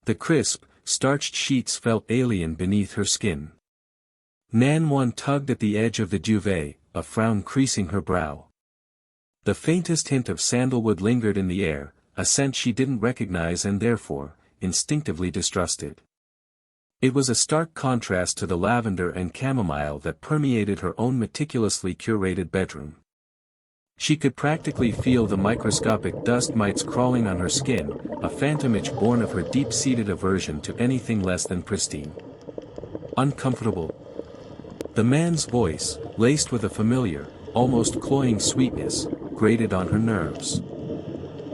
The crisp, starched sheets felt alien beneath her skin. Nan Wan tugged at the edge of the duvet, a frown creasing her brow. The faintest hint of sandalwood lingered in the air, a scent she didn't recognize and therefore, instinctively distrusted. It was a stark contrast to the lavender and chamomile that permeated her own meticulously curated bedroom. She could practically feel the microscopic dust mites crawling on her skin, a phantom itch born of her deep-seated aversion to anything less than pristine. Uncomfortable. The man's voice, laced with a familiar, almost cloying sweetness, grated on her nerves.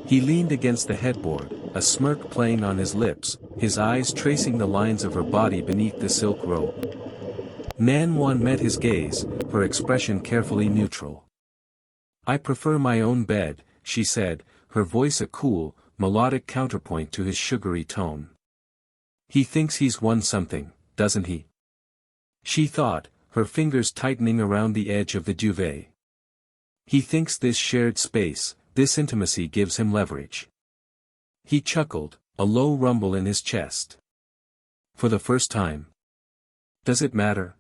He leaned against the headboard, a smirk playing on his lips, his eyes tracing the lines of her body beneath the silk robe. Nan Wan met his gaze, her expression carefully neutral. "I prefer my own bed," she said, her voice a cool, melodic counterpoint to his sugary tone. "He thinks he's won something, doesn't he?" She thought, her fingers tightening around the edge of the duvet. "He thinks this shared space, this intimacy gives him leverage." He chuckled, a low rumble in his chest. "For the first time. Does it matter?"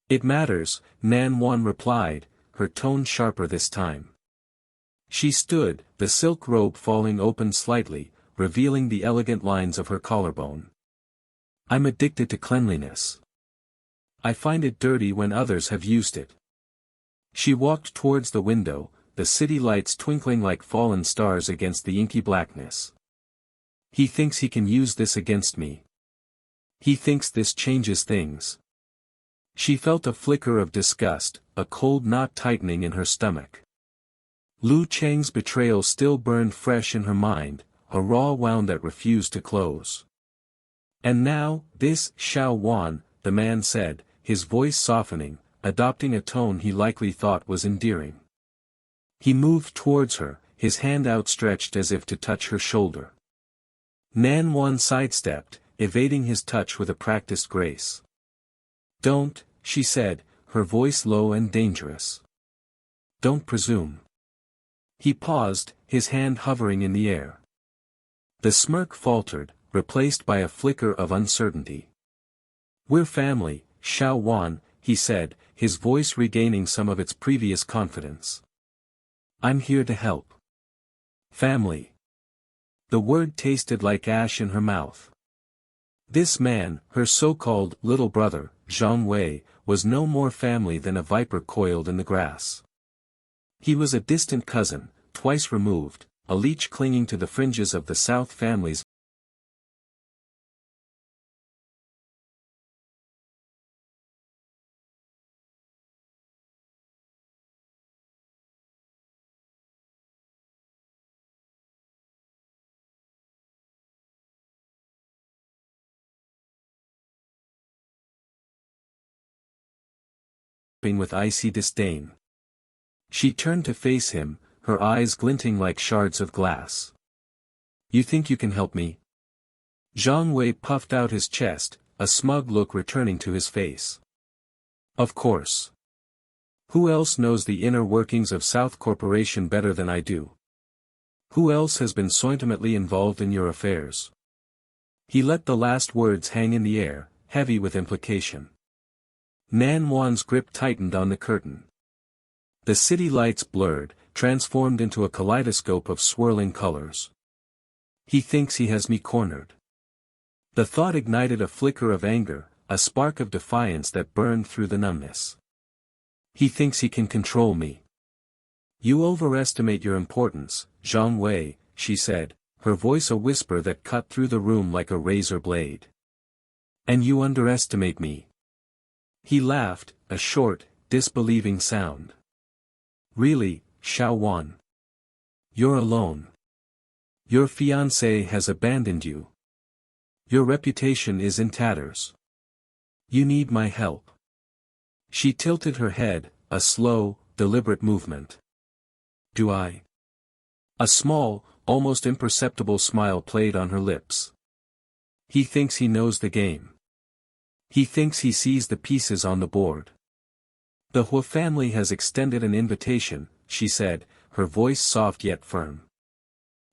"It matters," Nan Wan replied, her tone sharper this time. She stood, the silk robe falling open slightly, revealing the elegant lines of her collarbone. "I'm addicted to cleanliness. I find it dirty when others have used it." She walked towards the window, the city lights twinkling like fallen stars against the inky blackness. "He thinks he can use this against me. He thinks this changes things." She felt a flicker of disgust, a cold knot tightening in her stomach. Lu Cheng's betrayal still burned fresh in her mind, a raw wound that refused to close. "And now, this, Xiao Wan," the man said, his voice softening, adopting a tone he likely thought was endearing. He moved towards her, his hand outstretched as if to touch her shoulder. Nan Wan sidestepped, evading his touch with a practiced grace. "Don't," she said, her voice low and dangerous. "Don't presume." He paused, his hand hovering in the air. The smirk faltered, replaced by a flicker of uncertainty. "We're family, Xiao Wan," he said, his voice regaining some of its previous confidence. "I'm here to help." Family. The word tasted like ash in her mouth. This man, her so-called little brother, Zhang Wei, was no more family than a viper coiled in the grass. He was a distant cousin, twice removed, a leech clinging to the fringes of the South family's with icy disdain. She turned to face him, her eyes glinting like shards of glass. "You think you can help me?" Zhang Wei puffed out his chest, a smug look returning to his face. "Of course. Who else knows the inner workings of South Corporation better than I do? Who else has been so intimately involved in your affairs?" He let the last words hang in the air, heavy with implication. Nan Wan's grip tightened on the curtain. The city lights blurred, transformed into a kaleidoscope of swirling colors. "He thinks he has me cornered." The thought ignited a flicker of anger, a spark of defiance that burned through the numbness. "He thinks he can control me." "You overestimate your importance, Zhang Wei," she said, her voice a whisper that cut through the room like a razor blade. "And you underestimate me." He laughed, a short, disbelieving sound. "Really, Xiao Wan? You're alone. Your fiancé has abandoned you. Your reputation is in tatters. You need my help." She tilted her head, a slow, deliberate movement. "Do I?" A small, almost imperceptible smile played on her lips. "He thinks he knows the game. He thinks he sees the pieces on the board." "The Hua family has extended an invitation," she said, her voice soft yet firm.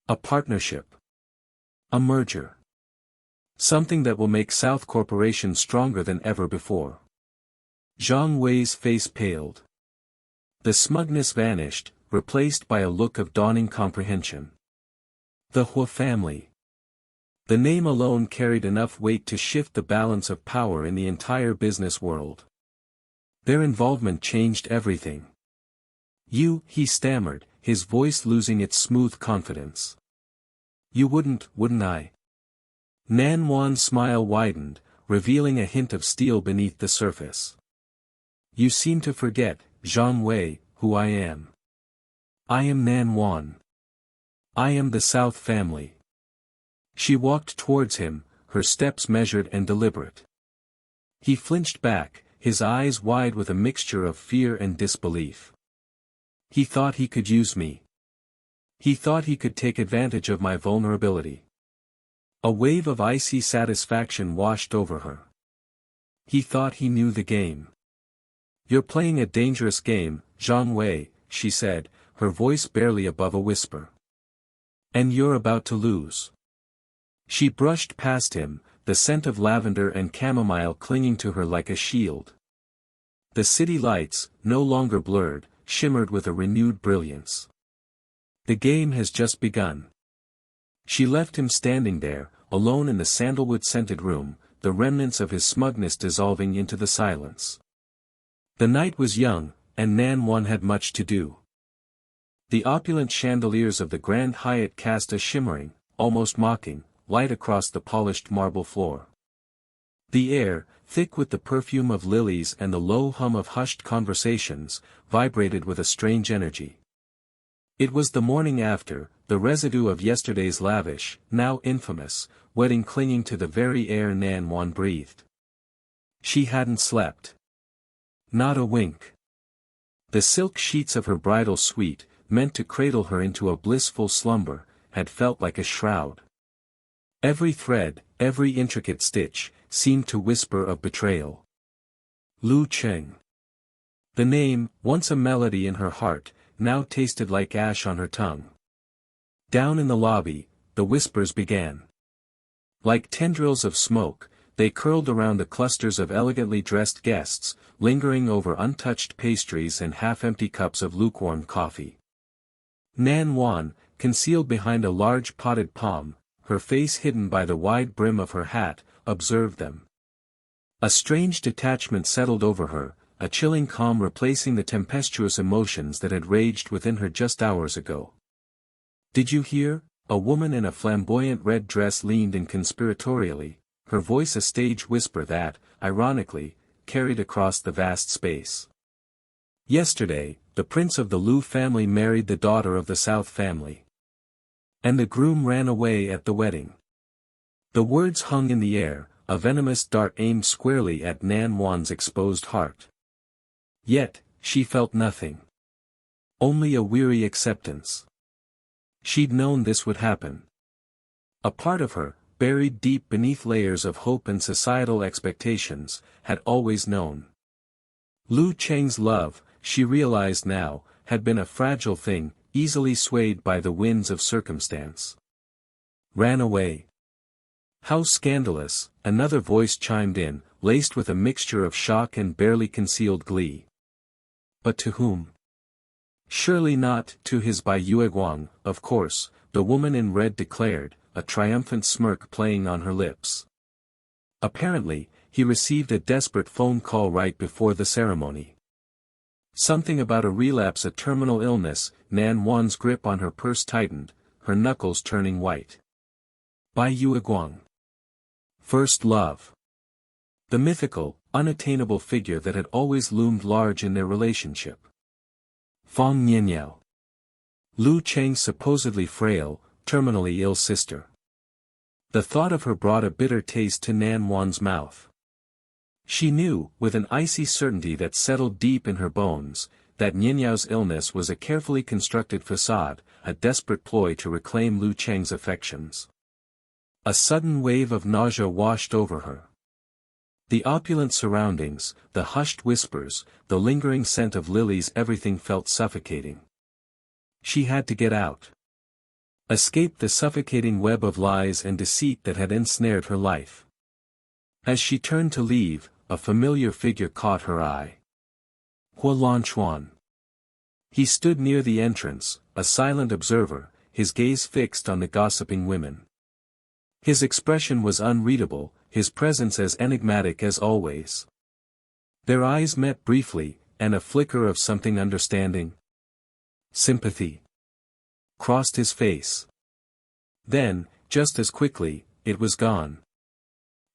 "A partnership. A merger. Something that will make South Corporation stronger than ever before. Zhang Wei's face paled. The smugness vanished, replaced by a look of dawning comprehension. The Hua family. The name alone carried enough weight to shift the balance of power in the entire business world. Their involvement changed everything. He stammered, his voice losing its smooth confidence. You wouldn't I? Nan Wan's smile widened, revealing a hint of steel beneath the surface. You seem to forget, Zhang Wei, who I am. I am Nan Wan. I am the South family. She walked towards him, her steps measured and deliberate. He flinched back, his eyes wide with a mixture of fear and disbelief. He thought he could use me. He thought he could take advantage of my vulnerability. A wave of icy satisfaction washed over her. He thought he knew the game. You're playing a dangerous game, Zhang Wei, she said, her voice barely above a whisper. And you're about to lose. She brushed past him, the scent of lavender and chamomile clinging to her like a shield. The city lights, no longer blurred, shimmered with a renewed brilliance. The game has just begun. She left him standing there, alone in the sandalwood-scented room, the remnants of his smugness dissolving into the silence. The night was young, and Nan Wan had much to do. The opulent chandeliers of the Grand Hyatt cast a shimmering, almost mocking, light across the polished marble floor. The air, thick with the perfume of lilies and the low hum of hushed conversations, vibrated with a strange energy. It was the morning after, the residue of yesterday's lavish, now infamous, wedding clinging to the very air Nan Wan breathed. She hadn't slept. Not a wink. The silk sheets of her bridal suite, meant to cradle her into a blissful slumber, had felt like a shroud. Every thread, every intricate stitch, seemed to whisper of betrayal. Lu Cheng. The name, once a melody in her heart, now tasted like ash on her tongue. Down in the lobby, the whispers began. Like tendrils of smoke, they curled around the clusters of elegantly dressed guests, lingering over untouched pastries and half-empty cups of lukewarm coffee. Nan Wan, concealed behind a large potted palm, her face hidden by the wide brim of her hat, observed them. A strange detachment settled over her, a chilling calm replacing the tempestuous emotions that had raged within her just hours ago. Did you hear? A woman in a flamboyant red dress leaned in conspiratorially, her voice a stage whisper that, ironically, carried across the vast space. Yesterday, the prince of the Lu family married the daughter of the South family. And the groom ran away at the wedding. The words hung in the air, a venomous dart aimed squarely at Nan Wan's exposed heart. Yet, she felt nothing. Only a weary acceptance. She'd known this would happen. A part of her, buried deep beneath layers of hope and societal expectations, had always known. Lu Cheng's love, she realized now, had been a fragile thing, easily swayed by the winds of circumstance. Ran away. How scandalous, another voice chimed in, laced with a mixture of shock and barely concealed glee. But to whom? Surely not to his Bai Yueguang, of course, the woman in red declared, a triumphant smirk playing on her lips. Apparently, he received a desperate phone call right before the ceremony. Something about a relapse, a terminal illness. Nan Wan's grip on her purse tightened, her knuckles turning white. Bai Yueguang. First love. The mythical, unattainable figure that had always loomed large in their relationship. Fang Nianyao. Lu Cheng's supposedly frail, terminally ill sister. The thought of her brought a bitter taste to Nan Wan's mouth. She knew, with an icy certainty that settled deep in her bones, that Nianyao's illness was a carefully constructed facade, a desperate ploy to reclaim Lu Cheng's affections. A sudden wave of nausea washed over her. The opulent surroundings, the hushed whispers, the lingering scent of lilies, everything felt suffocating. She had to get out. Escape the suffocating web of lies and deceit that had ensnared her life. As she turned to leave, a familiar figure caught her eye. Huolanchuan. He stood near the entrance, a silent observer, his gaze fixed on the gossiping women. His expression was unreadable, his presence as enigmatic as always. Their eyes met briefly, and a flicker of something understanding, sympathy, crossed his face. Then, just as quickly, it was gone.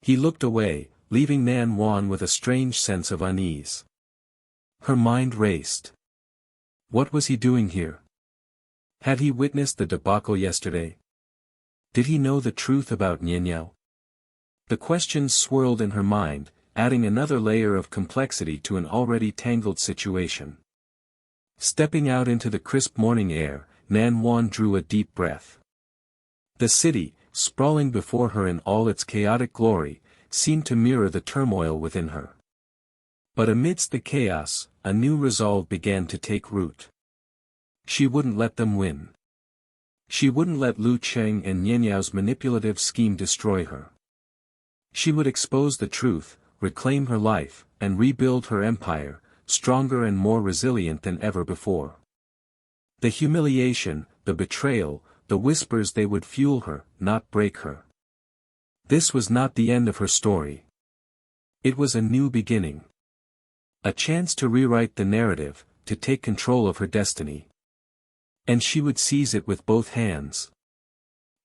He looked away, leaving Nan Wan with a strange sense of unease. Her mind raced. What was he doing here? Had he witnessed the debacle yesterday? Did he know the truth about Nianyao? The questions swirled in her mind, adding another layer of complexity to an already tangled situation. Stepping out into the crisp morning air, Nan Wan drew a deep breath. The city, sprawling before her in all its chaotic glory, seemed to mirror the turmoil within her. But amidst the chaos, a new resolve began to take root. She wouldn't let them win. She wouldn't let Lu Cheng and Nianyao's manipulative scheme destroy her. She would expose the truth, reclaim her life, and rebuild her empire, stronger and more resilient than ever before. The humiliation, the betrayal, the whispers, they would fuel her, not break her. This was not the end of her story. It was a new beginning. A chance to rewrite the narrative, to take control of her destiny. And she would seize it with both hands.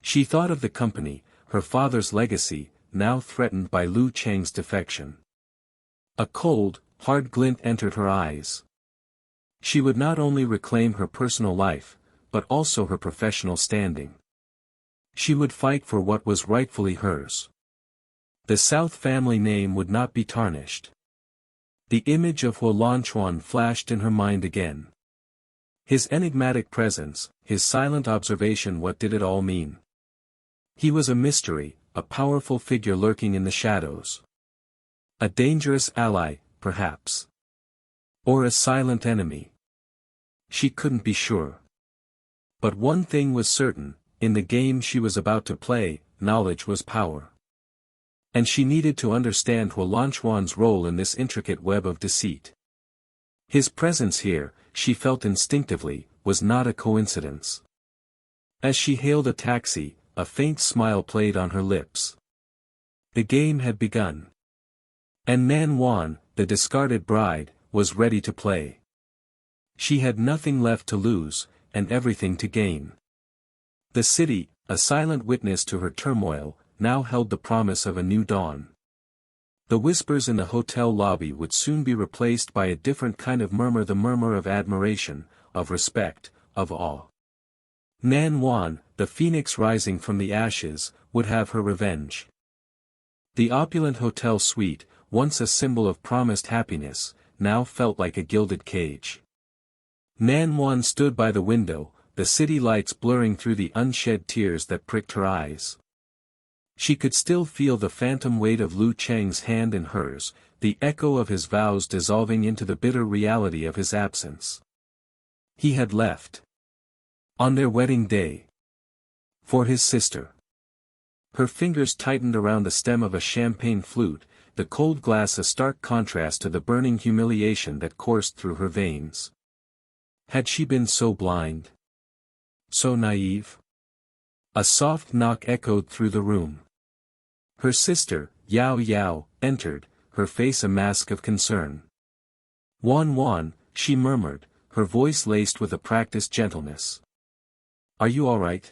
She thought of the company, her father's legacy, now threatened by Lu Cheng's defection. A cold, hard glint entered her eyes. She would not only reclaim her personal life, but also her professional standing. She would fight for what was rightfully hers. The South family name would not be tarnished. The image of Huolanchuan flashed in her mind again. His enigmatic presence, his silent observation, what did it all mean? He was a mystery, a powerful figure lurking in the shadows. A dangerous ally, perhaps. Or a silent enemy. She couldn't be sure. But one thing was certain, in the game she was about to play, knowledge was power. And she needed to understand Huolanchuan's role in this intricate web of deceit. His presence here, she felt instinctively, was not a coincidence. As she hailed a taxi, a faint smile played on her lips. The game had begun. And Nan Wan, the discarded bride, was ready to play. She had nothing left to lose, and everything to gain. The city, a silent witness to her turmoil, now held the promise of a new dawn. The whispers in the hotel lobby would soon be replaced by a different kind of murmur, the murmur of admiration, of respect, of awe. Nan Wan, the phoenix rising from the ashes, would have her revenge. The opulent hotel suite, once a symbol of promised happiness, now felt like a gilded cage. Nan Wan stood by the window, the city lights blurring through the unshed tears that pricked her eyes. She could still feel the phantom weight of Lu Cheng's hand in hers, the echo of his vows dissolving into the bitter reality of his absence. He had left. On their wedding day. For his sister. Her fingers tightened around the stem of a champagne flute, the cold glass a stark contrast to the burning humiliation that coursed through her veins. Had she been so blind? So naive? A soft knock echoed through the room. Her sister, Yao Yao, entered, her face a mask of concern. Wan Wan, she murmured, her voice laced with a practiced gentleness. Are you all right?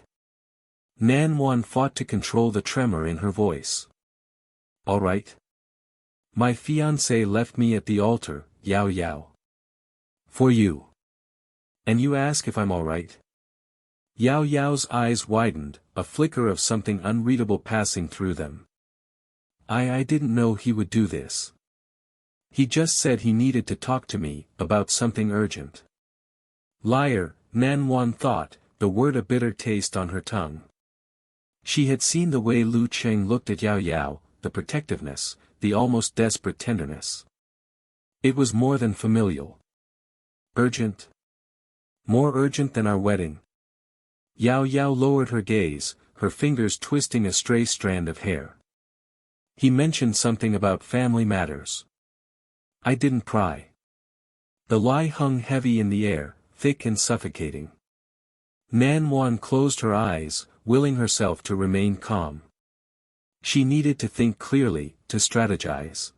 Nan Wan fought to control the tremor in her voice. All right? My fiancé left me at the altar, Yao Yao. For you. And you ask if I'm all right? Yao Yao's eyes widened, a flicker of something unreadable passing through them. I didn't know he would do this. He just said he needed to talk to me, about something urgent. Liar, Nan Wan thought, the word a bitter taste on her tongue. She had seen the way Lu Cheng looked at Yao Yao, the protectiveness, the almost desperate tenderness. It was more than familial. Urgent? More urgent than our wedding. Yao Yao lowered her gaze, her fingers twisting a stray strand of hair. He mentioned something about family matters. I didn't pry. The lie hung heavy in the air, thick and suffocating. Nan Wan closed her eyes, willing herself to remain calm. She needed to think clearly, to strategize.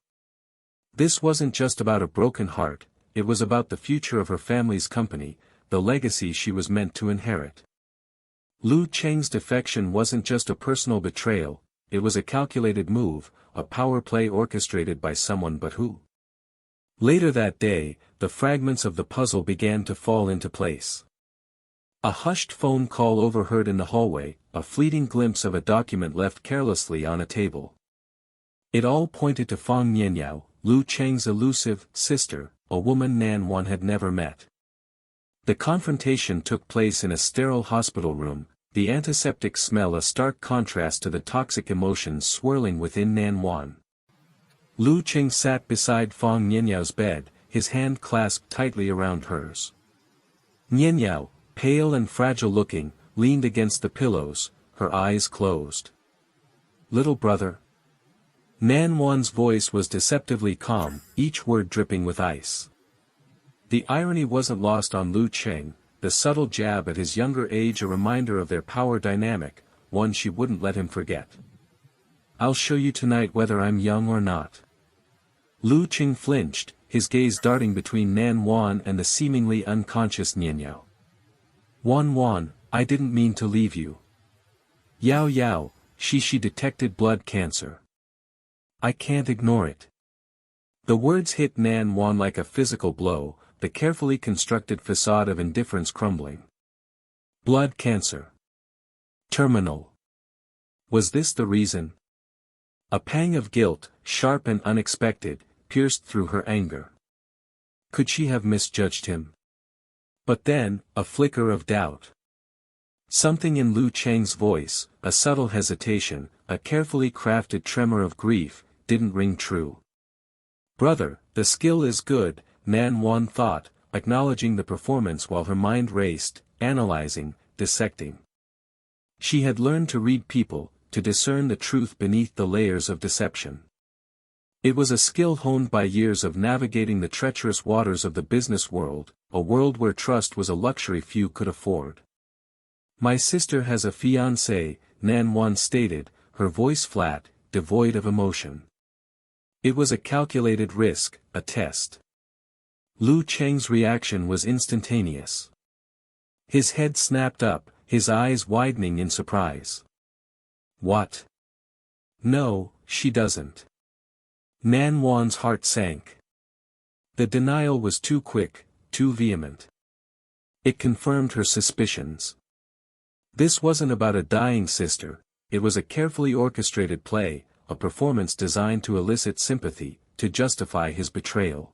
This wasn't just about a broken heart, it was about the future of her family's company, the legacy she was meant to inherit. Lu Cheng's defection wasn't just a personal betrayal, it was a calculated move, a power play orchestrated by someone but who? Later that day, the fragments of the puzzle began to fall into place. A hushed phone call overheard in the hallway, a fleeting glimpse of a document left carelessly on a table. It all pointed to Fang Nianyao, Lu Cheng's elusive sister, a woman Nan Wan had never met. The confrontation took place in a sterile hospital room, the antiseptic smell a stark contrast to the toxic emotions swirling within Nan Wan. Lu Cheng sat beside Fang Nianyao's bed, his hand clasped tightly around hers. Nianyao, pale and fragile-looking, leaned against the pillows, her eyes closed. Little brother? Nan Wan's voice was deceptively calm, each word dripping with ice. The irony wasn't lost on Lu Cheng, the subtle jab at his younger age a reminder of their power dynamic, one she wouldn't let him forget. I'll show you tonight whether I'm young or not. Lu Cheng flinched, his gaze darting between Nan Wan and the seemingly unconscious Nianyao. Wan, I didn't mean to leave you. Yao Yao, she detected blood cancer. I can't ignore it. The words hit Nan Wan like a physical blow, the carefully constructed facade of indifference crumbling. Blood cancer. Terminal. Was this the reason? A pang of guilt, sharp and unexpected, pierced through her anger. Could she have misjudged him? But then, a flicker of doubt. Something in Lu Cheng's voice, a subtle hesitation, a carefully crafted tremor of grief, didn't ring true. Brother, the skill is good, Nan Wan thought, acknowledging the performance while her mind raced, analyzing, dissecting. She had learned to read people, to discern the truth beneath the layers of deception. It was a skill honed by years of navigating the treacherous waters of the business world, a world where trust was a luxury few could afford. My sister has a fiancé, Nan Wan stated, her voice flat, devoid of emotion. It was a calculated risk, a test. Lu Cheng's reaction was instantaneous. His head snapped up, his eyes widening in surprise. What? No, she doesn't. Nan Wan's heart sank. The denial was too quick, too vehement. It confirmed her suspicions. This wasn't about a dying sister, it was a carefully orchestrated play, a performance designed to elicit sympathy, to justify his betrayal.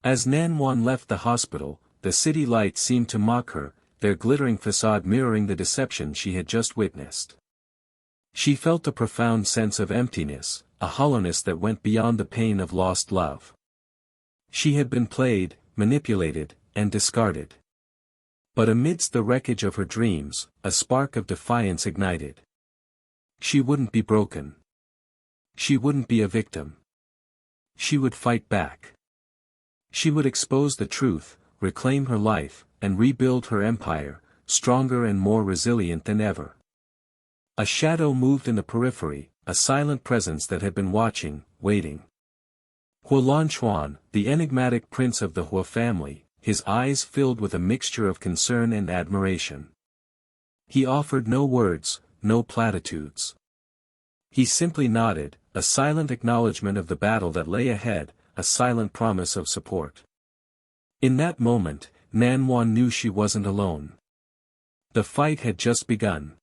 As Nan Wan left the hospital, the city lights seemed to mock her, their glittering facade mirroring the deception she had just witnessed. She felt a profound sense of emptiness, a hollowness that went beyond the pain of lost love. She had been played, manipulated, and discarded. But amidst the wreckage of her dreams, a spark of defiance ignited. She wouldn't be broken. She wouldn't be a victim. She would fight back. She would expose the truth, reclaim her life, and rebuild her empire, stronger and more resilient than ever. A shadow moved in the periphery, a silent presence that had been watching, waiting. Huolan Chuan, the enigmatic prince of the Hua family, his eyes filled with a mixture of concern and admiration. He offered no words, no platitudes. He simply nodded, a silent acknowledgement of the battle that lay ahead, a silent promise of support. In that moment, Nan Wan knew she wasn't alone. The fight had just begun.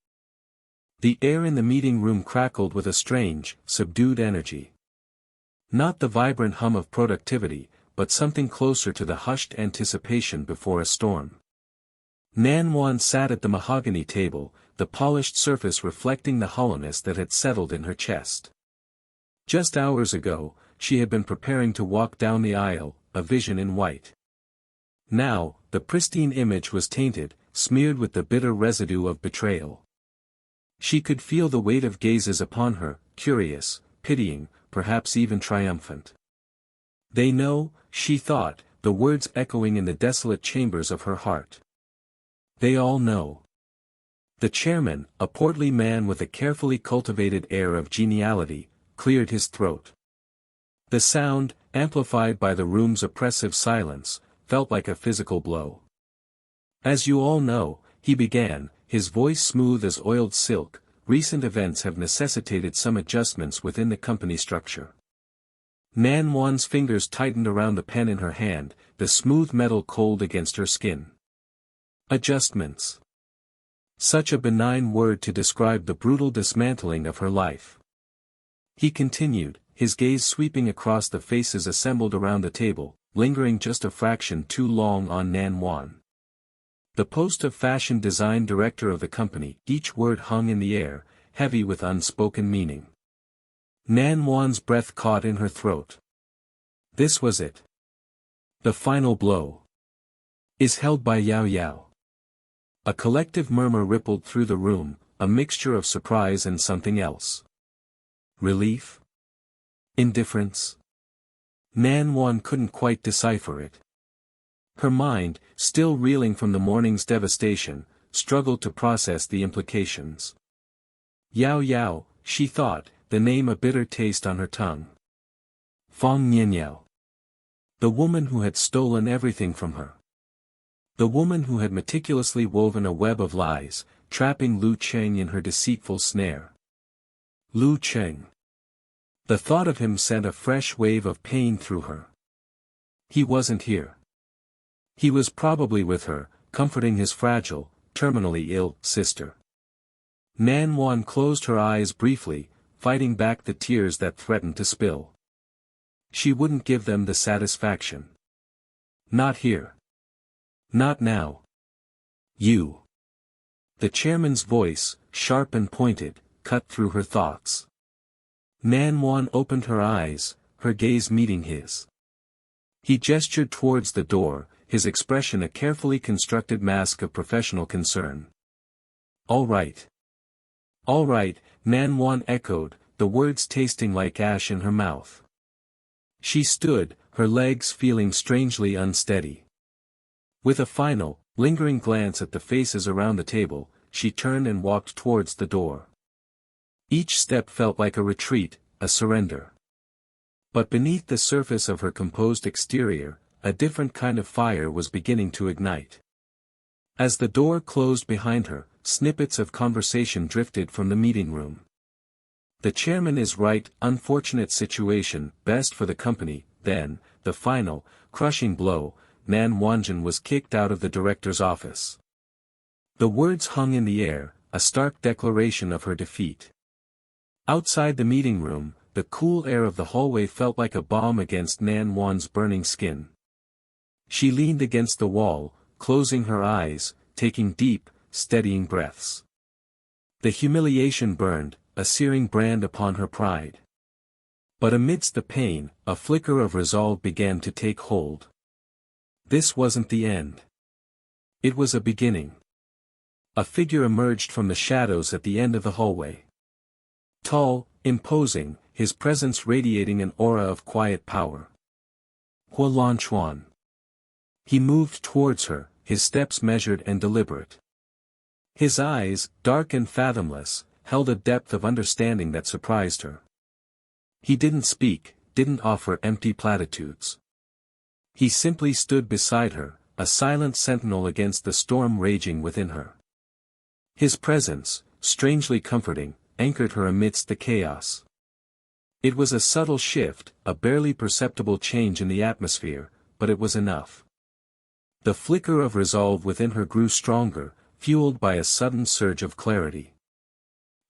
The air in the meeting room crackled with a strange, subdued energy. Not the vibrant hum of productivity, but something closer to the hushed anticipation before a storm. Nan Wan sat at the mahogany table, the polished surface reflecting the hollowness that had settled in her chest. Just hours ago, she had been preparing to walk down the aisle, a vision in white. Now, the pristine image was tainted, smeared with the bitter residue of betrayal. She could feel the weight of gazes upon her, curious, pitying, perhaps even triumphant. They know, she thought, the words echoing in the desolate chambers of her heart. They all know. The chairman, a portly man with a carefully cultivated air of geniality, cleared his throat. The sound, amplified by the room's oppressive silence, felt like a physical blow. As you all know, he began, his voice smooth as oiled silk, recent events have necessitated some adjustments within the company structure. Nan Wan's fingers tightened around the pen in her hand, the smooth metal cold against her skin. Adjustments. Such a benign word to describe the brutal dismantling of her life. He continued, his gaze sweeping across the faces assembled around the table, lingering just a fraction too long on Nan Wan. The post of fashion design director of the company, each word hung in the air, heavy with unspoken meaning. Nan Wan's breath caught in her throat. This was it. The final blow. Is held by Yao Yao. A collective murmur rippled through the room, a mixture of surprise and something else. Relief? Indifference? Nan Wan couldn't quite decipher it. Her mind, still reeling from the morning's devastation, struggled to process the implications. Yao Yao, she thought, the name a bitter taste on her tongue. Fong Nianyao. The woman who had stolen everything from her. The woman who had meticulously woven a web of lies, trapping Lu Cheng in her deceitful snare. Lu Cheng. The thought of him sent a fresh wave of pain through her. He wasn't here. He was probably with her, comforting his fragile, terminally ill, sister. Nan Wan closed her eyes briefly, fighting back the tears that threatened to spill. She wouldn't give them the satisfaction. Not here. Not now. You. The chairman's voice, sharp and pointed, cut through her thoughts. Nan Wan opened her eyes, her gaze meeting his. He gestured towards the door, his expression a carefully constructed mask of professional concern. All right. All right, Nan Wan echoed, the words tasting like ash in her mouth. She stood, her legs feeling strangely unsteady. With a final, lingering glance at the faces around the table, she turned and walked towards the door. Each step felt like a retreat, a surrender. But beneath the surface of her composed exterior, a different kind of fire was beginning to ignite. As the door closed behind her, snippets of conversation drifted from the meeting room. The chairman is right, unfortunate situation, best for the company. Then, the final, crushing blow, Nan Wanjin was kicked out of the director's office. The words hung in the air, a stark declaration of her defeat. Outside the meeting room, the cool air of the hallway felt like a balm against Nan Wan's burning skin. She leaned against the wall, closing her eyes, taking deep, steadying breaths. The humiliation burned, a searing brand upon her pride. But amidst the pain, a flicker of resolve began to take hold. This wasn't the end. It was a beginning. A figure emerged from the shadows at the end of the hallway. Tall, imposing, his presence radiating an aura of quiet power. Hua Lanchuan. He moved towards her, his steps measured and deliberate. His eyes, dark and fathomless, held a depth of understanding that surprised her. He didn't speak, didn't offer empty platitudes. He simply stood beside her, a silent sentinel against the storm raging within her. His presence, strangely comforting, anchored her amidst the chaos. It was a subtle shift, a barely perceptible change in the atmosphere, but it was enough. The flicker of resolve within her grew stronger, fueled by a sudden surge of clarity.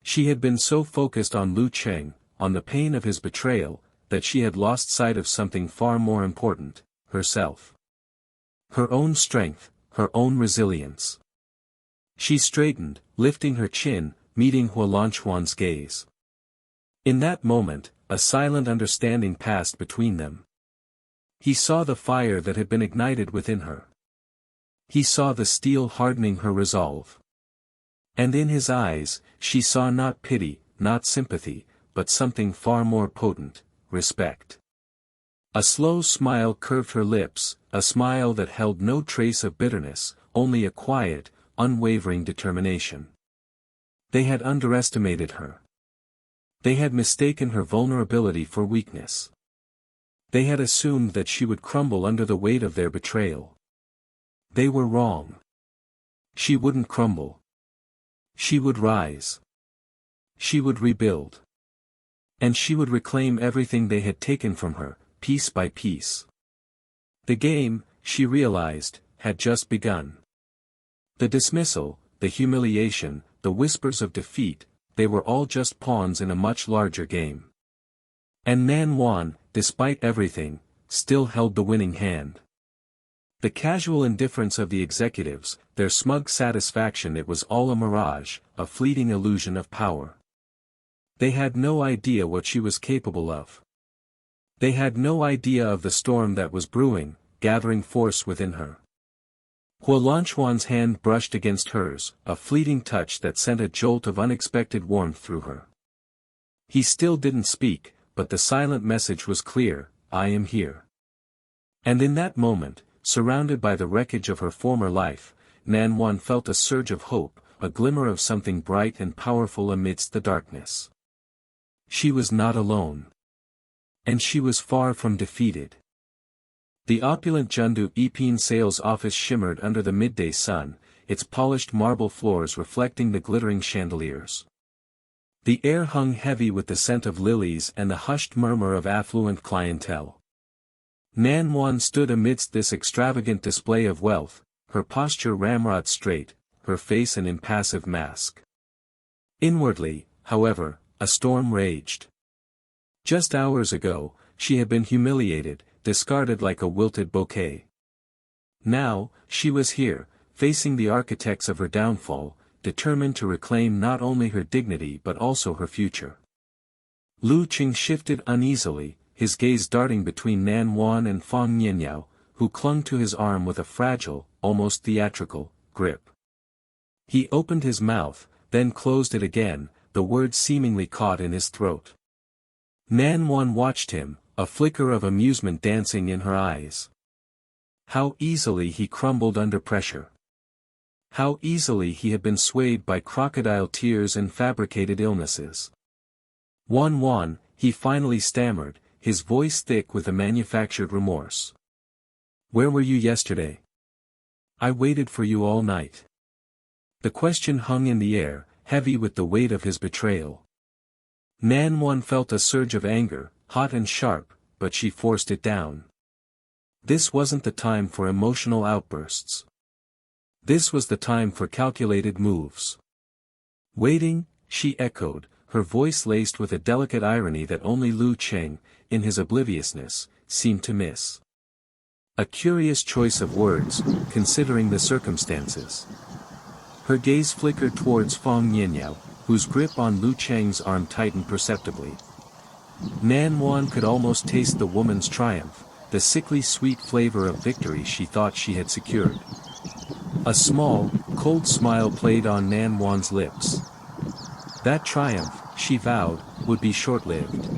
She had been so focused on Lu Cheng, on the pain of his betrayal, that she had lost sight of something far more important, herself. Her own strength, her own resilience. She straightened, lifting her chin, meeting Hua Lanchuan's gaze. In that moment, a silent understanding passed between them. He saw the fire that had been ignited within her. He saw the steel hardening her resolve. And in his eyes, she saw not pity, not sympathy, but something far more potent, respect. A slow smile curved her lips, a smile that held no trace of bitterness, only a quiet, unwavering determination. They had underestimated her. They had mistaken her vulnerability for weakness. They had assumed that she would crumble under the weight of their betrayal. They were wrong. She wouldn't crumble. She would rise. She would rebuild. And she would reclaim everything they had taken from her, piece by piece. The game, she realized, had just begun. The dismissal, the humiliation, the whispers of defeat, they were all just pawns in a much larger game. And Nan Juan, despite everything, still held the winning hand. The casual indifference of the executives, their smug satisfaction, it was all a mirage, a fleeting illusion of power. They had no idea what she was capable of. They had no idea of the storm that was brewing, gathering force within her. Hualanchuan's hand brushed against hers, a fleeting touch that sent a jolt of unexpected warmth through her. He still didn't speak, but the silent message was clear, I am here. And in that moment, surrounded by the wreckage of her former life, Nan Juan felt a surge of hope, a glimmer of something bright and powerful amidst the darkness. She was not alone. And she was far from defeated. The opulent Jundu Ipin sales office shimmered under the midday sun, its polished marble floors reflecting the glittering chandeliers. The air hung heavy with the scent of lilies and the hushed murmur of affluent clientele. Nan Juan stood amidst this extravagant display of wealth, her posture ramrod straight, her face an impassive mask. Inwardly, however, a storm raged. Just hours ago, she had been humiliated, discarded like a wilted bouquet. Now, she was here, facing the architects of her downfall, determined to reclaim not only her dignity but also her future. Lu Qing shifted uneasily, his gaze darting between Nan Juan and Fang Nianyao, who clung to his arm with a fragile, almost theatrical, grip. He opened his mouth, then closed it again, the words seemingly caught in his throat. Nan Juan watched him, a flicker of amusement dancing in her eyes. How easily he crumbled under pressure. How easily he had been swayed by crocodile tears and fabricated illnesses. Juan, he finally stammered, his voice thick with a manufactured remorse. Where were you yesterday? I waited for you all night. The question hung in the air, heavy with the weight of his betrayal. Nan Juan felt a surge of anger, hot and sharp, but she forced it down. This wasn't the time for emotional outbursts. This was the time for calculated moves. Waiting, she echoed, her voice laced with a delicate irony that only Lu Qing, in his obliviousness, seemed to miss. A curious choice of words, considering the circumstances. Her gaze flickered towards Fang Nianyao, whose grip on Lu Cheng's arm tightened perceptibly. Nan Juan could almost taste the woman's triumph, the sickly sweet flavor of victory she thought she had secured. A small, cold smile played on Nan Juan's lips. That triumph, she vowed, would be short-lived.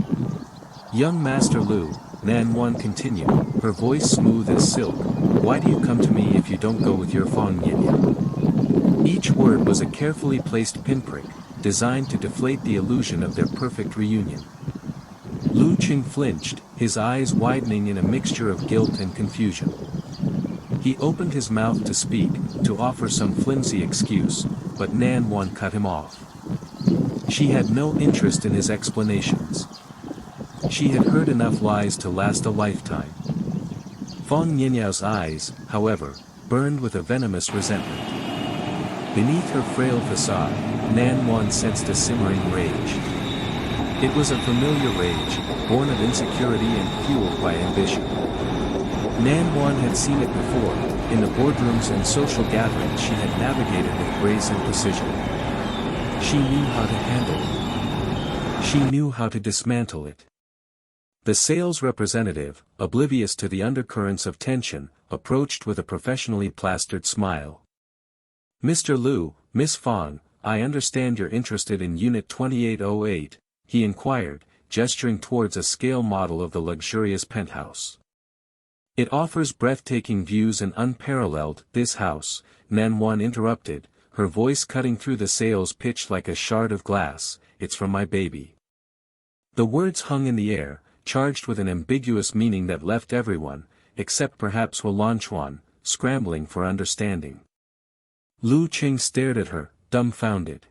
Young Master Lu, Nan Juan continued, her voice smooth as silk, why do you come to me if you don't go with your Fang Nianyao? Each word was a carefully placed pinprick, designed to deflate the illusion of their perfect reunion. Lu Qing flinched, his eyes widening in a mixture of guilt and confusion. He opened his mouth to speak, to offer some flimsy excuse, but Nan Juan cut him off. She had no interest in his explanations. She had heard enough lies to last a lifetime. Fang Nianyao's eyes, however, burned with a venomous resentment. Beneath her frail facade, Nan Juan sensed a simmering rage. It was a familiar rage, born of insecurity and fueled by ambition. Nan Juan had seen it before, in the boardrooms and social gatherings she had navigated with grace and precision. She knew how to handle it. She knew how to dismantle it. The sales representative, oblivious to the undercurrents of tension, approached with a professionally plastered smile. "Mr. Liu, Miss Fong, I understand you're interested in Unit 2808, he inquired, gesturing towards a scale model of the luxurious penthouse. "It offers breathtaking views and unparalleled, this house," Nan Wan interrupted, her voice cutting through the sales pitch like a shard of glass, "It's from my baby." The words hung in the air, charged with an ambiguous meaning that left everyone, except perhaps Hualanchuan, scrambling for understanding. Lu Qing stared at her, dumbfounded.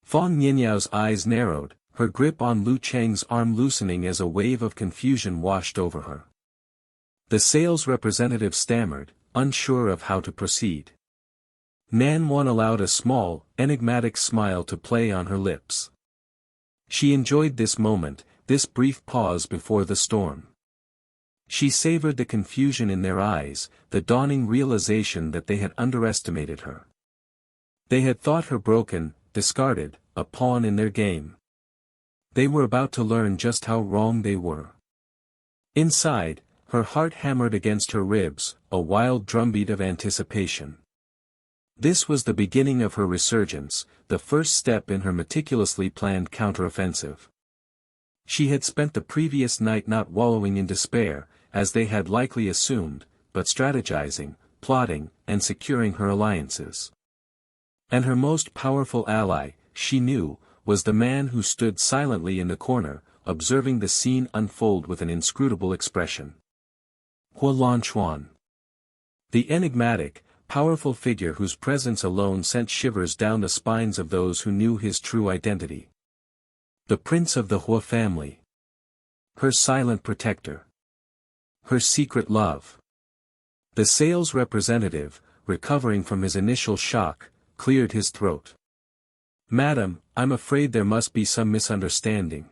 Fong Yinyao's eyes narrowed, her grip on Lu Cheng's arm loosening as a wave of confusion washed over her. The sales representative stammered, unsure of how to proceed. Nan Wan allowed a small, enigmatic smile to play on her lips. She enjoyed this moment, this brief pause before the storm. She savored the confusion in their eyes, the dawning realization that they had underestimated her. They had thought her broken, discarded, a pawn in their game. They were about to learn just how wrong they were. Inside, her heart hammered against her ribs, a wild drumbeat of anticipation. This was the beginning of her resurgence, the first step in her meticulously planned counteroffensive. She had spent the previous night not wallowing in despair, as they had likely assumed, but strategizing, plotting, and securing her alliances. And her most powerful ally, she knew, was the man who stood silently in the corner, observing the scene unfold with an inscrutable expression. Hualanchuan. The enigmatic, powerful figure whose presence alone sent shivers down the spines of those who knew his true identity. The prince of the Hua family. Her silent protector. Her secret love. The sales representative, recovering from his initial shock, cleared his throat. "Madam, I'm afraid there must be some misunderstanding.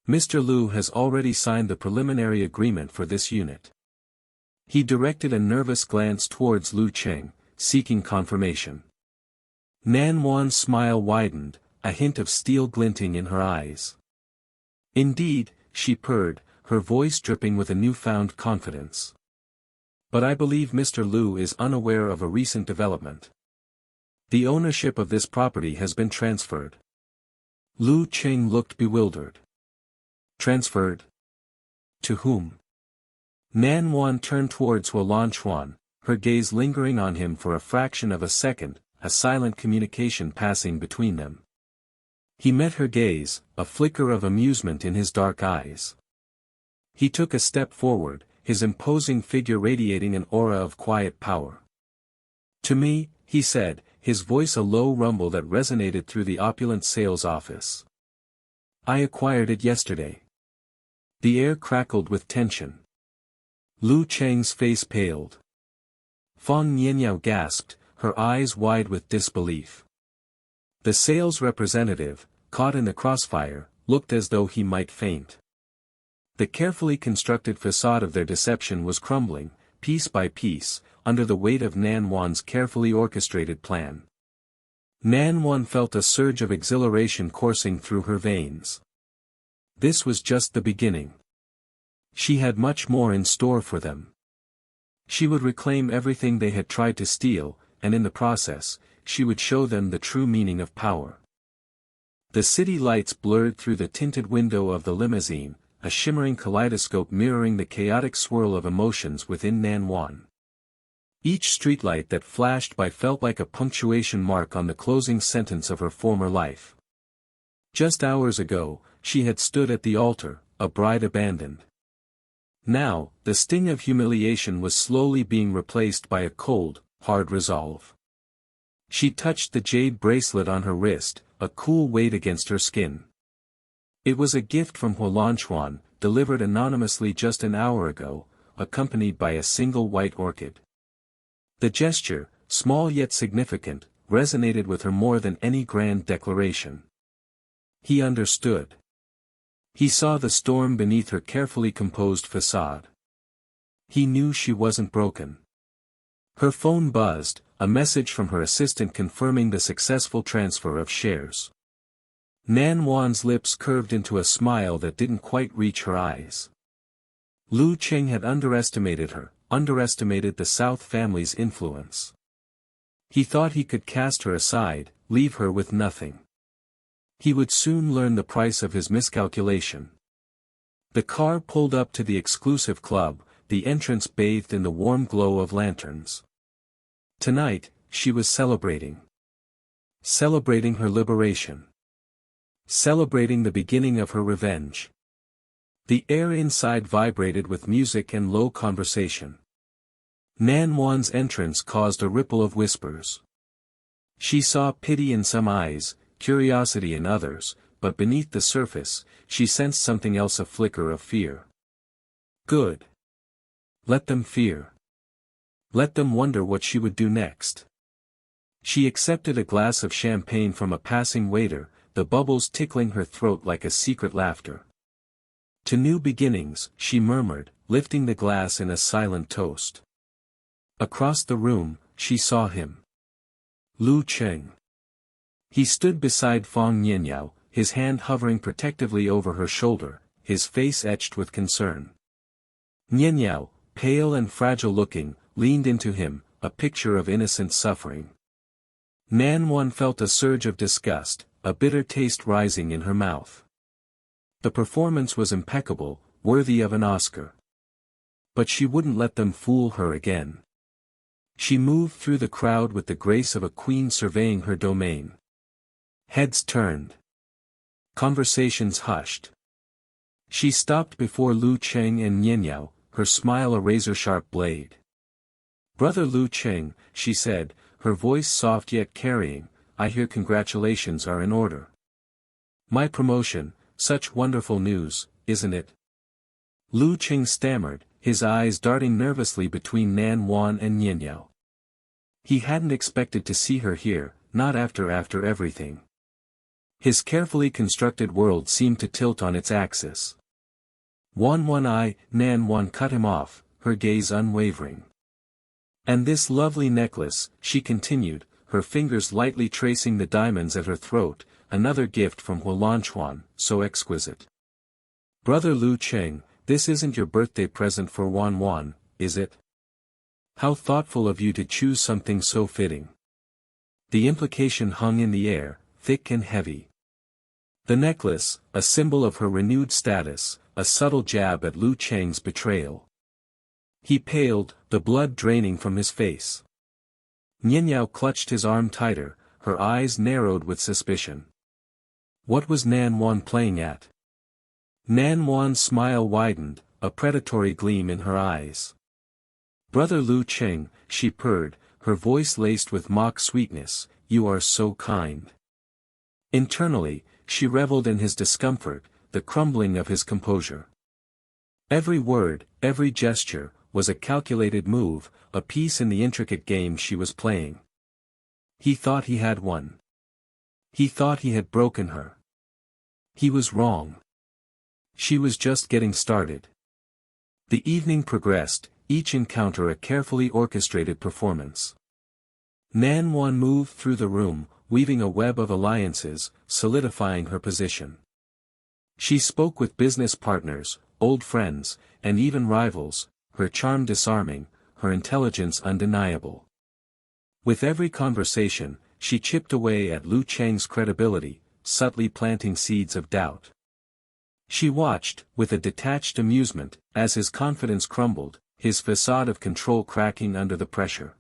Mr. Liu has already signed the preliminary agreement for this unit." He directed a nervous glance towards Lu Qing, seeking confirmation. Nan Wan's smile widened, a hint of steel glinting in her eyes. "Indeed," she purred, her voice dripping with a newfound confidence. "But I believe Mr. Liu is unaware of a recent development. The ownership of this property has been transferred." Lu Qing looked bewildered. "Transferred? To whom?" Nan Wan turned towards Hualanchuan, her gaze lingering on him for a fraction of a second, a silent communication passing between them. He met her gaze, a flicker of amusement in his dark eyes. He took a step forward, his imposing figure radiating an aura of quiet power. "To me," he said, his voice a low rumble that resonated through the opulent sales office. "I acquired it yesterday." The air crackled with tension. Lu Cheng's face paled. Fong Yinyao gasped, her eyes wide with disbelief. The sales representative, caught in the crossfire, looked as though he might faint. The carefully constructed facade of their deception was crumbling, piece by piece, under the weight of Nan Wan's carefully orchestrated plan. Nan Wan felt a surge of exhilaration coursing through her veins. This was just the beginning. She had much more in store for them. She would reclaim everything they had tried to steal, and in the process, she would show them the true meaning of power. The city lights blurred through the tinted window of the limousine, a shimmering kaleidoscope mirroring the chaotic swirl of emotions within Nan Wan. Each streetlight that flashed by felt like a punctuation mark on the closing sentence of her former life. Just hours ago, she had stood at the altar, a bride abandoned. Now, the sting of humiliation was slowly being replaced by a cold, hard resolve. She touched the jade bracelet on her wrist, a cool weight against her skin. It was a gift from Hualanchuan, delivered anonymously just an hour ago, accompanied by a single white orchid. The gesture, small yet significant, resonated with her more than any grand declaration. He understood. He saw the storm beneath her carefully composed facade. He knew she wasn't broken. Her phone buzzed, a message from her assistant confirming the successful transfer of shares. Nan Wan's lips curved into a smile that didn't quite reach her eyes. Lu Qing had underestimated her, underestimated the South family's influence. He thought he could cast her aside, leave her with nothing. He would soon learn the price of his miscalculation. The car pulled up to the exclusive club, the entrance bathed in the warm glow of lanterns. Tonight, she was celebrating. Celebrating her liberation. Celebrating the beginning of her revenge. The air inside vibrated with music and low conversation. Nan Wan's entrance caused a ripple of whispers. She saw pity in some eyes, curiosity in others, but beneath the surface, she sensed something else, a flicker of fear. Good. Let them fear. Let them wonder what she would do next. She accepted a glass of champagne from a passing waiter, the bubbles tickling her throat like a secret laughter. To new beginnings, she murmured, lifting the glass in a silent toast. Across the room, she saw him. Lu Qing. He stood beside Fang Nianyao, his hand hovering protectively over her shoulder, his face etched with concern. Nianyao, pale and fragile-looking, leaned into him, a picture of innocent suffering. Nan Wan felt a surge of disgust, a bitter taste rising in her mouth. The performance was impeccable, worthy of an Oscar. But she wouldn't let them fool her again. She moved through the crowd with the grace of a queen surveying her domain. Heads turned. Conversations hushed. She stopped before Lu Qing and Nianyao, her smile a razor-sharp blade. "Brother Lu Qing," she said, her voice soft yet carrying, "I hear congratulations are in order. My promotion, such wonderful news, isn't it?" Lu Qing stammered, his eyes darting nervously between Nan Wan and Nianyao. He hadn't expected to see her here, not after everything. His carefully constructed world seemed to tilt on its axis. Nan Wan cut him off, her gaze unwavering. "And this lovely necklace," she continued, her fingers lightly tracing the diamonds at her throat, "another gift from Hualanchuan, so exquisite. Brother Lu Qing, this isn't your birthday present for Wan Wan, is it? How thoughtful of you to choose something so fitting." The implication hung in the air, thick and heavy. The necklace, a symbol of her renewed status, a subtle jab at Lu Qing's betrayal. He paled, the blood draining from his face. Nianyao clutched his arm tighter, her eyes narrowed with suspicion. What was Nan Wan playing at? Nan Wan's smile widened, a predatory gleam in her eyes. "Brother Lu Qing," she purred, her voice laced with mock sweetness, "you are so kind." Internally, she reveled in his discomfort, the crumbling of his composure. Every word, every gesture, was a calculated move, a piece in the intricate game she was playing. He thought he had won. He thought he had broken her. He was wrong. She was just getting started. The evening progressed, each encounter a carefully orchestrated performance. Nan Wan moved through the room, weaving a web of alliances, solidifying her position. She spoke with business partners, old friends, and even rivals, her charm disarming, her intelligence undeniable. With every conversation, she chipped away at Lu Qing's credibility, subtly planting seeds of doubt. She watched, with a detached amusement, as his confidence crumbled, his facade of control cracking under the pressure.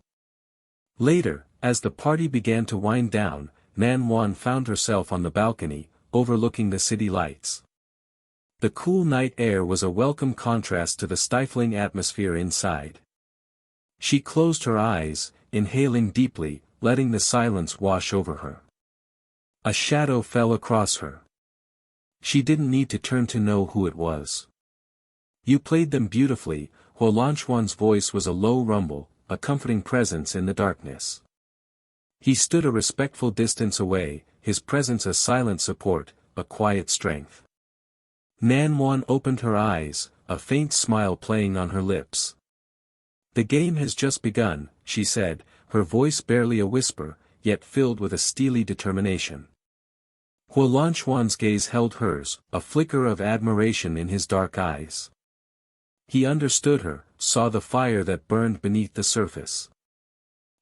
Later, as the party began to wind down, Nan Wan found herself on the balcony, overlooking the city lights. The cool night air was a welcome contrast to the stifling atmosphere inside. She closed her eyes, inhaling deeply, letting the silence wash over her. A shadow fell across her. She didn't need to turn to know who it was. "You played them beautifully," Hualanchuan's voice was a low rumble, a comforting presence in the darkness. He stood a respectful distance away, his presence a silent support, a quiet strength. Nan Wan opened her eyes, a faint smile playing on her lips. "The game has just begun," she said, her voice barely a whisper, yet filled with a steely determination. Huolanchuan's gaze held hers, a flicker of admiration in his dark eyes. He understood her, saw the fire that burned beneath the surface.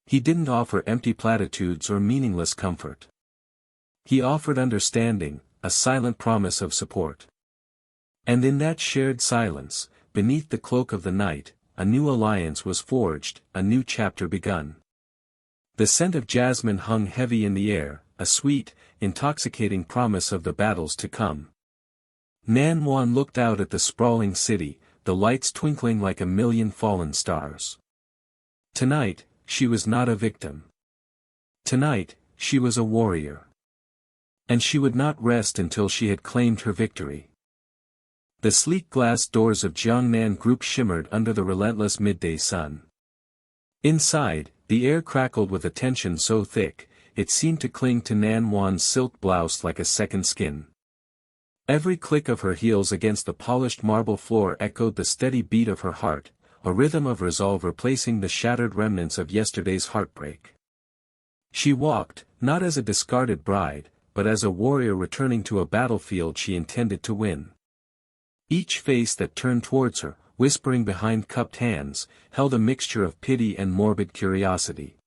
He didn't offer empty platitudes or meaningless comfort. He offered understanding, a silent promise of support. And in that shared silence, beneath the cloak of the night, a new alliance was forged, a new chapter begun. The scent of jasmine hung heavy in the air, a sweet, intoxicating promise of the battles to come. Nan Juan looked out at the sprawling city, the lights twinkling like a million fallen stars. Tonight, she was not a victim. Tonight, she was a warrior. And she would not rest until she had claimed her victory. The sleek glass doors of Jiangnan Group shimmered under the relentless midday sun. Inside, the air crackled with a tension so thick, it seemed to cling to Nan Juan's silk blouse like a second skin. Every click of her heels against the polished marble floor echoed the steady beat of her heart, a rhythm of resolve replacing the shattered remnants of yesterday's heartbreak. She walked, not as a discarded bride, but as a warrior returning to a battlefield she intended to win. Each face that turned towards her, whispering behind cupped hands, held a mixture of pity and morbid curiosity.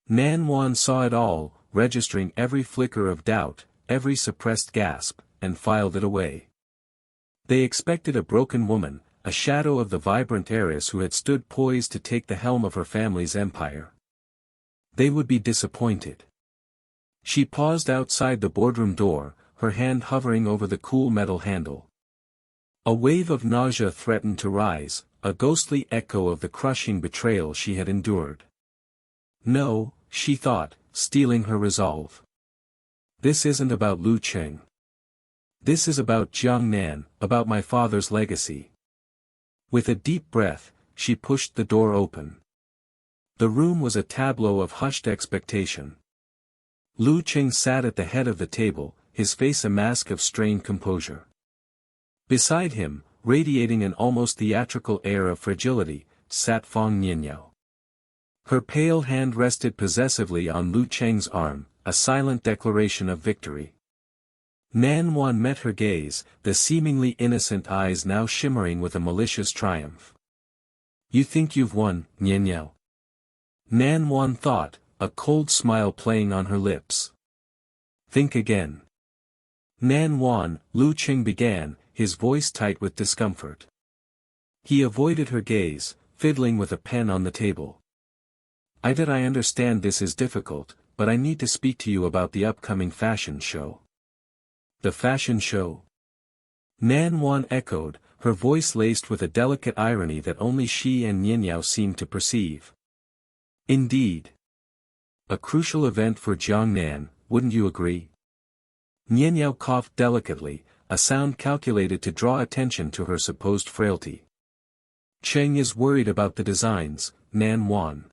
Nan Juan saw it all, registering every flicker of doubt, every suppressed gasp, and filed it away. They expected a broken woman, a shadow of the vibrant heiress who had stood poised to take the helm of her family's empire. They would be disappointed. She paused outside the boardroom door, her hand hovering over the cool metal handle. A wave of nausea threatened to rise, a ghostly echo of the crushing betrayal she had endured. No, she thought, steeling her resolve. This isn't about Lu Cheng. This is about Jiangnan, about my father's legacy. With a deep breath, she pushed the door open. The room was a tableau of hushed expectation. Lu Cheng sat at the head of the table, his face a mask of strained composure. Beside him, radiating an almost theatrical air of fragility, sat Fang Nianyao. Her pale hand rested possessively on Lu Cheng's arm, a silent declaration of victory. Nan Juan met her gaze, the seemingly innocent eyes now shimmering with a malicious triumph. You think you've won, Nianyao? Nan Juan thought, a cold smile playing on her lips. Think again. Nan Juan, Lu Cheng began, his voice tight with discomfort. He avoided her gaze, fiddling with a pen on the table. I understand this is difficult, but I need to speak to you about the upcoming fashion show. The fashion show? Nan Juan echoed, her voice laced with a delicate irony that only she and Nianyao seemed to perceive. Indeed. A crucial event for Jiangnan, wouldn't you agree? Nianyao coughed delicately, a sound calculated to draw attention to her supposed frailty. Cheng is worried about the designs, Nan Juan.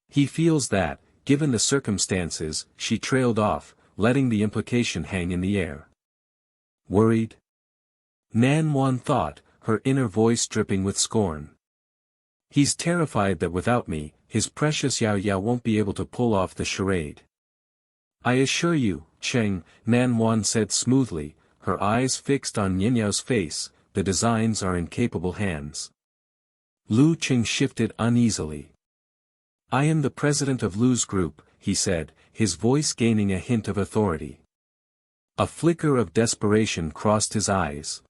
He feels that, given the circumstances, she trailed off, letting the implication hang in the air. Worried? Nan Juan thought, her inner voice dripping with scorn. He's terrified that without me, his precious Yao Yao won't be able to pull off the charade. I assure you, Cheng, Nan Juan said smoothly, her eyes fixed on Nianyao's face, the designs are in capable hands. Lu Cheng shifted uneasily. I am the president of Lu's group, he said, his voice gaining a hint of authority. A flicker of desperation crossed his eyes.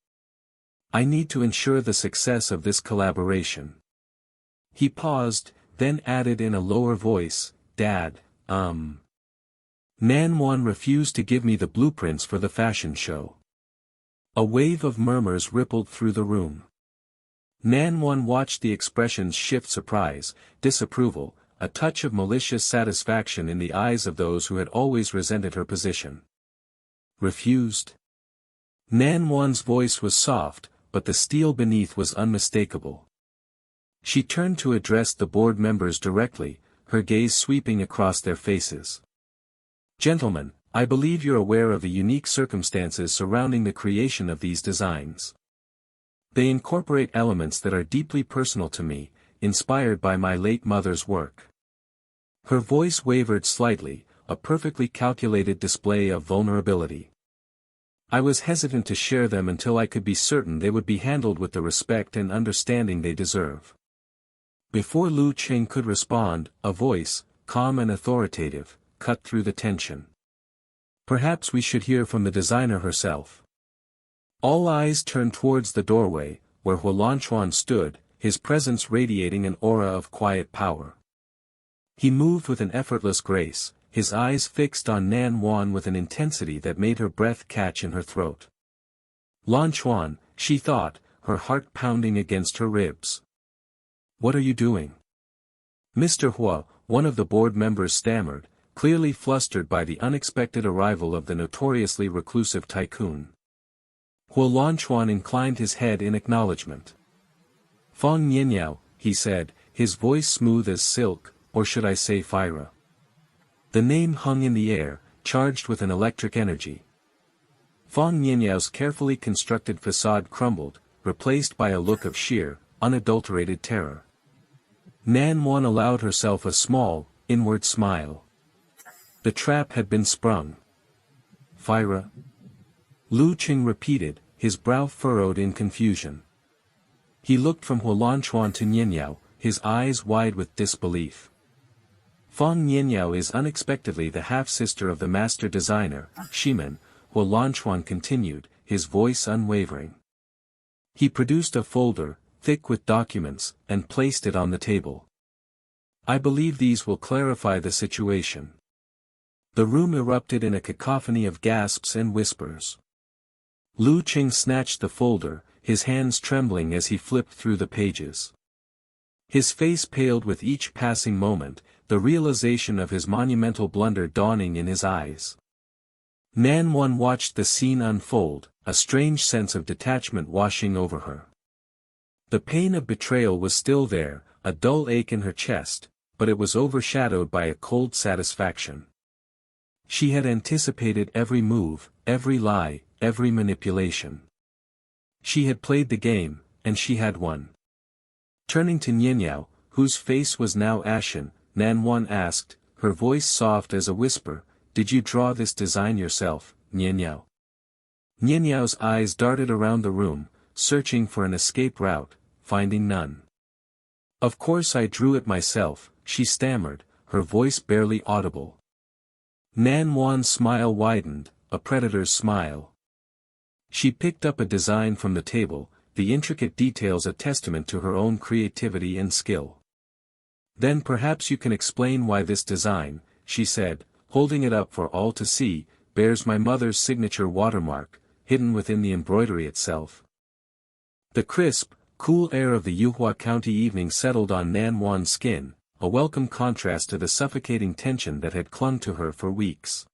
I need to ensure the success of this collaboration. He paused, then added in a lower voice, Dad, Nan Juan refused to give me the blueprints for the fashion show. A wave of murmurs rippled through the room. Nan Juan watched the expressions shift: surprise, disapproval, a touch of malicious satisfaction in the eyes of those who had always resented her position. Refused? Nan Juan's voice was soft, but the steel beneath was unmistakable. She turned to address the board members directly, her gaze sweeping across their faces. Gentlemen, I believe you're aware of the unique circumstances surrounding the creation of these designs. They incorporate elements that are deeply personal to me, inspired by my late mother's work. Her voice wavered slightly, a perfectly calculated display of vulnerability. I was hesitant to share them until I could be certain they would be handled with the respect and understanding they deserve. Before Lu Qing could respond, a voice, calm and authoritative, cut through the tension. Perhaps we should hear from the designer herself. All eyes turned towards the doorway, where Huolanchuan stood, his presence radiating an aura of quiet power. He moved with an effortless grace, his eyes fixed on Nan Wan with an intensity that made her breath catch in her throat. Lanchuan, she thought, her heart pounding against her ribs. What are you doing? Mr. Hua, one of the board members stammered, clearly flustered by the unexpected arrival of the notoriously reclusive tycoon. Huolanchuan inclined his head in acknowledgement. Fang Nianyao, he said, his voice smooth as silk, or should I say Phyra. The name hung in the air, charged with an electric energy. Fang Nianyao's carefully constructed facade crumbled, replaced by a look of sheer, unadulterated terror. Nan Wan allowed herself a small, inward smile. The trap had been sprung. Phyra? Lu Qing repeated, his brow furrowed in confusion. He looked from Huolanchuan to Nianyao, his eyes wide with disbelief. Fang Nianyao is unexpectedly the half-sister of the master designer, Shimen, Huolanchuan continued, his voice unwavering. He produced a folder, thick with documents, and placed it on the table. I believe these will clarify the situation. The room erupted in a cacophony of gasps and whispers. Lu Qing snatched the folder, his hands trembling as he flipped through the pages. His face paled with each passing moment, the realization of his monumental blunder dawning in his eyes. Nan Wan watched the scene unfold, a strange sense of detachment washing over her. The pain of betrayal was still there, a dull ache in her chest, but it was overshadowed by a cold satisfaction. She had anticipated every move, every lie, every manipulation. She had played the game, and she had won. Turning to Nianyao, whose face was now ashen, Nan Wan asked, her voice soft as a whisper, "Did you draw this design yourself, Nianyao?" Nianyao's eyes darted around the room, searching for an escape route, finding none. "Of course I drew it myself," she stammered, her voice barely audible. Nan Wan's smile widened, a predator's smile. She picked up a design from the table, the intricate details a testament to her own creativity and skill. "Then perhaps you can explain why this design," she said, holding it up for all to see, "bears my mother's signature watermark, hidden within the embroidery itself." The crisp, cool air of the Yuhua County evening settled on Nan Wan's skin, a welcome contrast to the suffocating tension that had clung to her for weeks.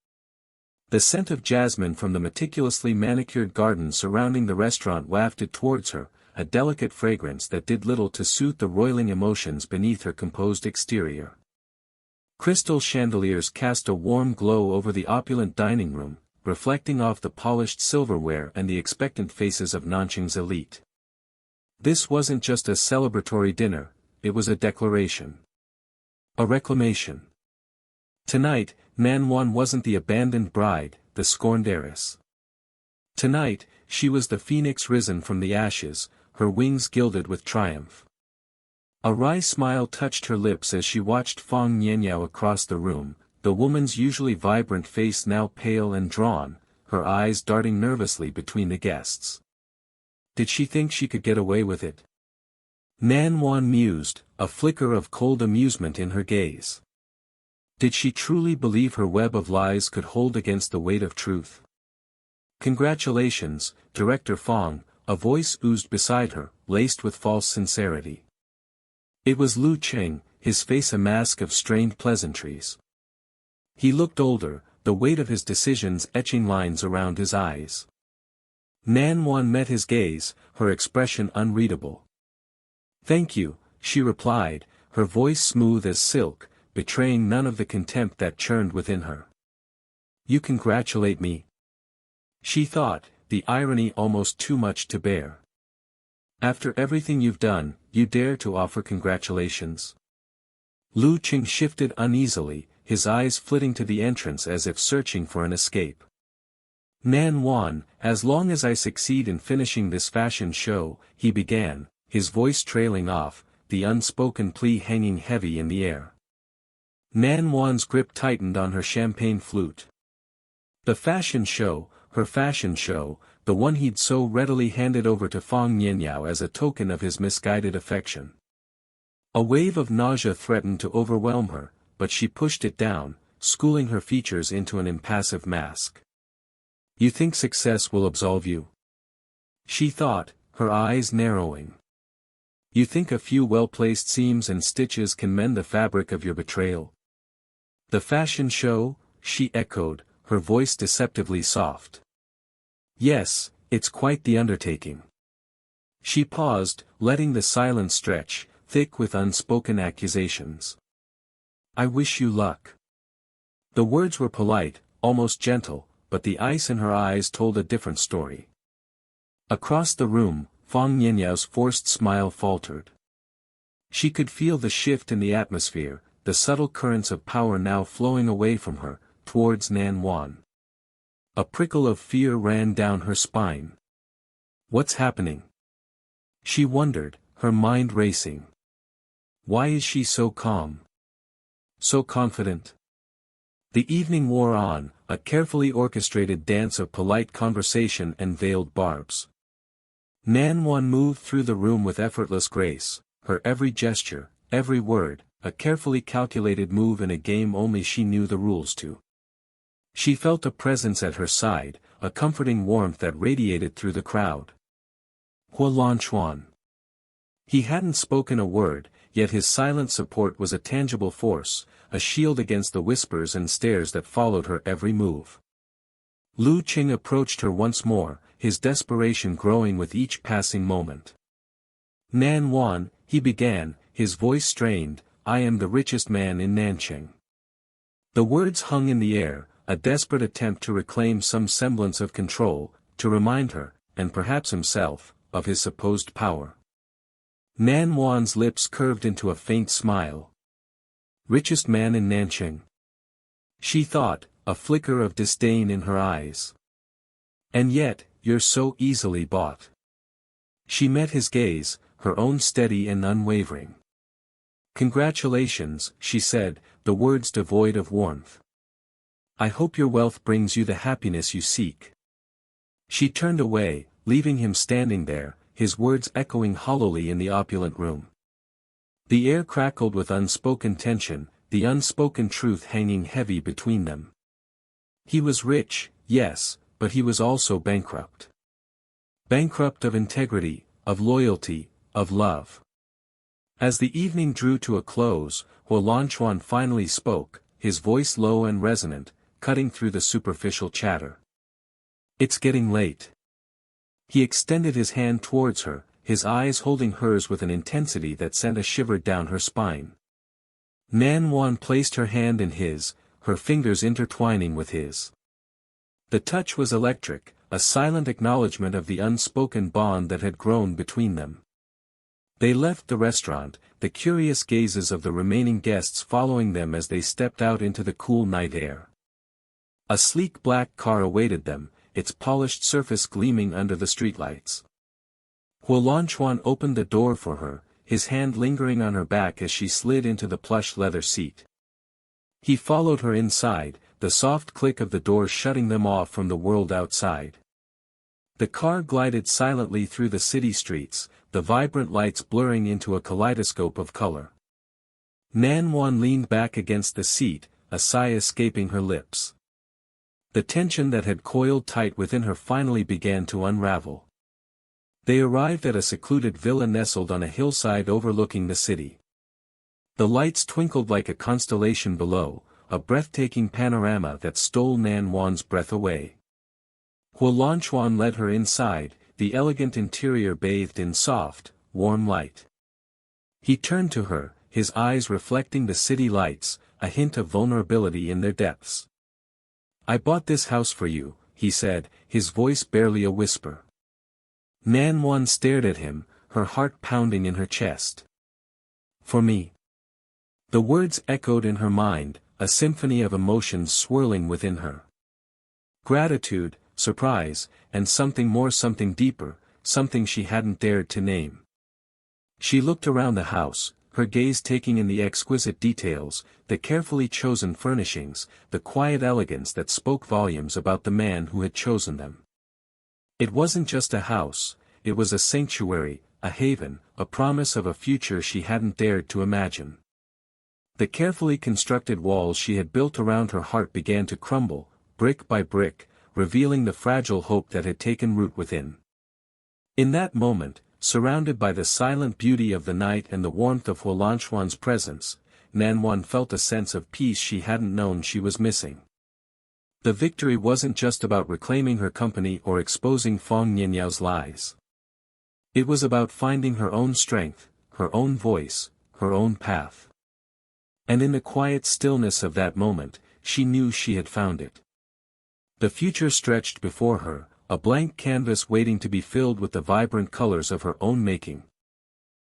The scent of jasmine from the meticulously manicured garden surrounding the restaurant wafted towards her, a delicate fragrance that did little to soothe the roiling emotions beneath her composed exterior. Crystal chandeliers cast a warm glow over the opulent dining room, reflecting off the polished silverware and the expectant faces of Nanqing's elite. This wasn't just a celebratory dinner, it was a declaration. A reclamation. Tonight, Nan Wan wasn't the abandoned bride, the scorned heiress. Tonight, she was the phoenix risen from the ashes, her wings gilded with triumph. A wry smile touched her lips as she watched Fang Nianyao across the room, the woman's usually vibrant face now pale and drawn, her eyes darting nervously between the guests. Did she think she could get away with it? Nan Wan mused, a flicker of cold amusement in her gaze. Did she truly believe her web of lies could hold against the weight of truth? "Congratulations, Director Fang," a voice oozed beside her, laced with false sincerity. It was Lu Qing, his face a mask of strained pleasantries. He looked older, the weight of his decisions etching lines around his eyes. Nan Wan met his gaze, her expression unreadable. "Thank you," she replied, her voice smooth as silk, betraying none of the contempt that churned within her. "You congratulate me?" She thought, the irony almost too much to bear. "After everything you've done, you dare to offer congratulations?" Lu Qing shifted uneasily, his eyes flitting to the entrance as if searching for an escape. Nan Wan, as long as I succeed in finishing this fashion show, he began, his voice trailing off, the unspoken plea hanging heavy in the air. Nan Wan's grip tightened on her champagne flute. The fashion show, her fashion show, the one he'd so readily handed over to Fang Nianyao as a token of his misguided affection. A wave of nausea threatened to overwhelm her, but she pushed it down, schooling her features into an impassive mask. You think success will absolve you? She thought, her eyes narrowing. You think a few well-placed seams and stitches can mend the fabric of your betrayal? The fashion show, she echoed, her voice deceptively soft. Yes, it's quite the undertaking. She paused, letting the silence stretch, thick with unspoken accusations. I wish you luck. The words were polite, almost gentle, but the ice in her eyes told a different story. Across the room, Fang Nianyao's forced smile faltered. She could feel the shift in the atmosphere, the subtle currents of power now flowing away from her, towards Nan Wan. A prickle of fear ran down her spine. What's happening? She wondered, her mind racing. Why is she so calm? So confident? The evening wore on, a carefully orchestrated dance of polite conversation and veiled barbs. Nan Wan moved through the room with effortless grace, her every gesture, every word, a carefully calculated move in a game only she knew the rules to. She felt a presence at her side, a comforting warmth that radiated through the crowd. Hua Lanchuan. He hadn't spoken a word, yet his silent support was a tangible force, a shield against the whispers and stares that followed her every move. Lu Qing approached her once more, his desperation growing with each passing moment. Nan Wan, he began, his voice strained, I am the richest man in Nanqing. The words hung in the air, a desperate attempt to reclaim some semblance of control, to remind her, and perhaps himself, of his supposed power. Nan Wan's lips curved into a faint smile. Richest man in Nanqing. She thought, a flicker of disdain in her eyes. And yet, you're so easily bought. She met his gaze, her own steady and unwavering. Congratulations, she said, the words devoid of warmth. I hope your wealth brings you the happiness you seek. She turned away, leaving him standing there, his words echoing hollowly in the opulent room. The air crackled with unspoken tension, the unspoken truth hanging heavy between them. He was rich, yes, but he was also bankrupt. Bankrupt of integrity, of loyalty, of love. As the evening drew to a close, Hua Lanchuan finally spoke, his voice low and resonant, cutting through the superficial chatter. It's getting late. He extended his hand towards her, his eyes holding hers with an intensity that sent a shiver down her spine. Nan Wan placed her hand in his, her fingers intertwining with his. The touch was electric, a silent acknowledgement of the unspoken bond that had grown between them. They left the restaurant, the curious gazes of the remaining guests following them as they stepped out into the cool night air. A sleek black car awaited them, its polished surface gleaming under the streetlights. Hua Lanchuan opened the door for her, his hand lingering on her back as she slid into the plush leather seat. He followed her inside, the soft click of the door shutting them off from the world outside. The car glided silently through the city streets, the vibrant lights blurring into a kaleidoscope of color. Nan Wan leaned back against the seat, a sigh escaping her lips. The tension that had coiled tight within her finally began to unravel. They arrived at a secluded villa nestled on a hillside overlooking the city. The lights twinkled like a constellation below, a breathtaking panorama that stole Nan Wan's breath away. Hua Lanchuan led her inside, the elegant interior bathed in soft, warm light. He turned to her, his eyes reflecting the city lights, a hint of vulnerability in their depths. I bought this house for you, he said, his voice barely a whisper. Nan Wan stared at him, her heart pounding in her chest. For me. The words echoed in her mind, a symphony of emotions swirling within her. Gratitude, surprise, and something more, something deeper, something she hadn't dared to name. She looked around the house, her gaze taking in the exquisite details, the carefully chosen furnishings, the quiet elegance that spoke volumes about the man who had chosen them. It wasn't just a house, it was a sanctuary, a haven, a promise of a future she hadn't dared to imagine. The carefully constructed walls she had built around her heart began to crumble, brick by brick, revealing the fragile hope that had taken root within. In that moment, surrounded by the silent beauty of the night and the warmth of Huolanchuan's presence, Nanwan felt a sense of peace she hadn't known she was missing. The victory wasn't just about reclaiming her company or exposing Fong Nianyao's lies. It was about finding her own strength, her own voice, her own path. And in the quiet stillness of that moment, she knew she had found it. The future stretched before her, a blank canvas waiting to be filled with the vibrant colors of her own making,